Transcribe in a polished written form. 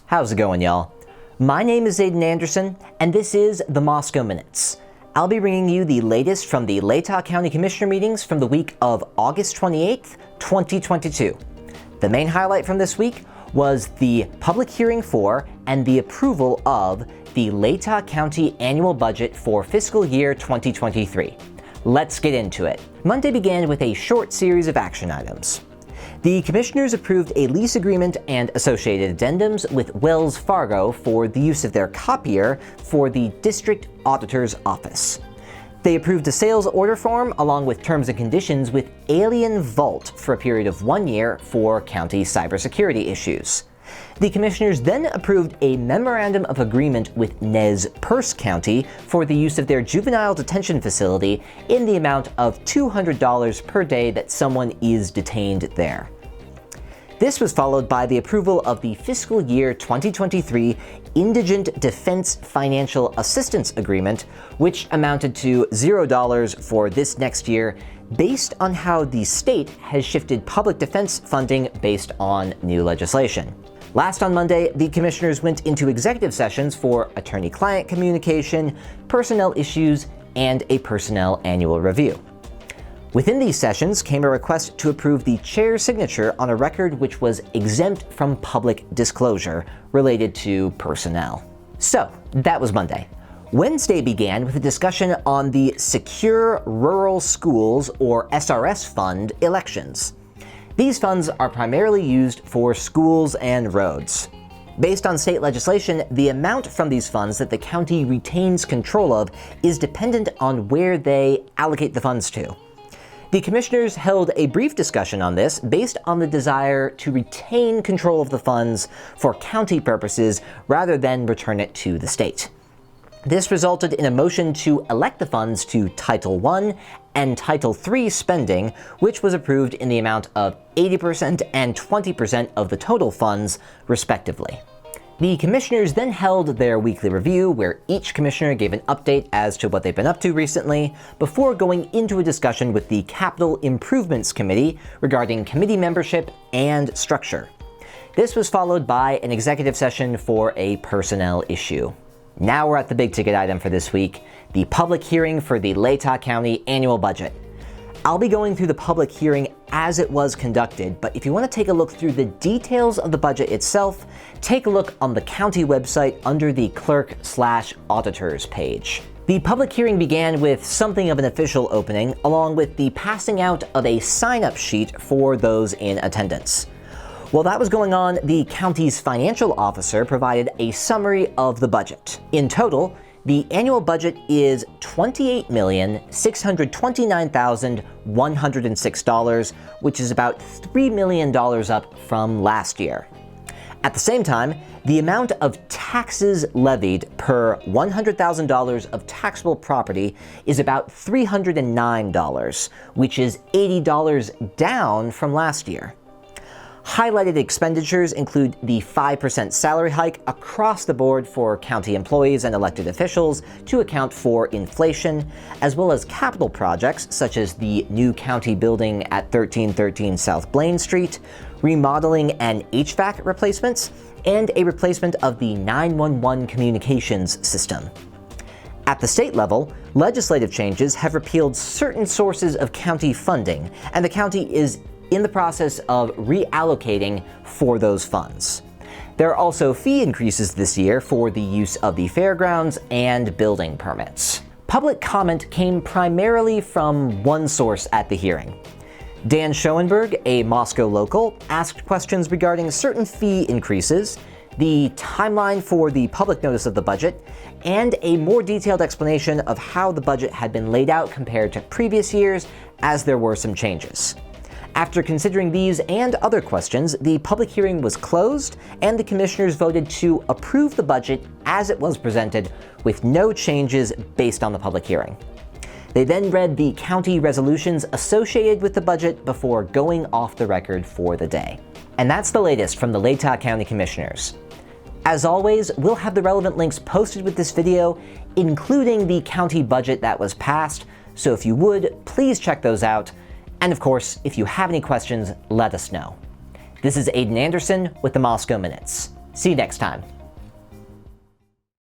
How's it going, y'all? My name is Aiden Anderson, and this is the Moscow Minutes. I'll be bringing you the latest from the Latah County Commissioner meetings from the week of August 28th, 2022. The main highlight from this week was the public hearing for and the approval of the Latah County annual budget for fiscal year 2023. Let's get into it. Monday began with a short series of action items. The Commissioners approved a lease agreement and associated addendums with Wells Fargo for the use of their copier for the District Auditor's Office. They approved a sales order form along with terms and conditions with Alien Vault for a period of 1 year for county cybersecurity issues. The Commissioners then approved a memorandum of agreement with Nez Perce County for the use of their juvenile detention facility in the amount of $200 per day that someone is detained there. This was followed by the approval of the fiscal year 2023 Indigent Defense Financial Assistance Agreement, which amounted to $0 for this next year, based on how the state has shifted public defense funding based on new legislation. Last on Monday, the Commissioners went into executive sessions for attorney-client communication, personnel issues, and a personnel annual review. Within these sessions came a request to approve the chair's signature on a record which was exempt from public disclosure related to personnel. So, that was Monday. Wednesday began with a discussion on the Secure Rural Schools, or SRS Fund, elections. These funds are primarily used for schools and roads. Based on state legislation, the amount from these funds that the county retains control of is dependent on where they allocate the funds to. The Commissioners held a brief discussion on this based on the desire to retain control of the funds for county purposes rather than return it to the state. This resulted in a motion to elect the funds to Title I and Title III spending, which was approved in the amount of 80% and 20% of the total funds, respectively. The Commissioners then held their weekly review, where each Commissioner gave an update as to what they've been up to recently, before going into a discussion with the Capital Improvements Committee regarding committee membership and structure. This was followed by an executive session for a personnel issue. Now we're at the big ticket item for this week, the public hearing for the Latah County annual budget. I'll be going through the public hearing as it was conducted, but if you want to take a look through the details of the budget itself, take a look on the county website under the Clerk/Auditors page. The public hearing began with something of an official opening, along with the passing out of a sign-up sheet for those in attendance. While that was going on, the county's financial officer provided a summary of the budget. In total, the annual budget is $28,629,106, which is about $3 million up from last year. At the same time, the amount of taxes levied per $100,000 of taxable property is about $309, which is $80 down from last year. Highlighted expenditures include the 5% salary hike across the board for county employees and elected officials to account for inflation, as well as capital projects such as the new county building at 1313 South Blaine Street, remodeling and HVAC replacements, and a replacement of the 911 communications system. At the state level, legislative changes have repealed certain sources of county funding, and the county is in the process of reallocating for those funds. There are also fee increases this year for the use of the fairgrounds and building permits. Public comment came primarily from one source at the hearing. Dan Schoenberg, a Moscow local, asked questions regarding certain fee increases, the timeline for the public notice of the budget, and a more detailed explanation of how the budget had been laid out compared to previous years, as there were some changes. After considering these and other questions, the public hearing was closed, and the Commissioners voted to approve the budget as it was presented, with no changes based on the public hearing. They then read the county resolutions associated with the budget before going off the record for the day. And that's the latest from the Latah County Commissioners. As always, we'll have the relevant links posted with this video, including the county budget that was passed, so if you would, please check those out. And of course, if you have any questions, let us know. This is Aiden Anderson with the Moscow Minutes. See you next time.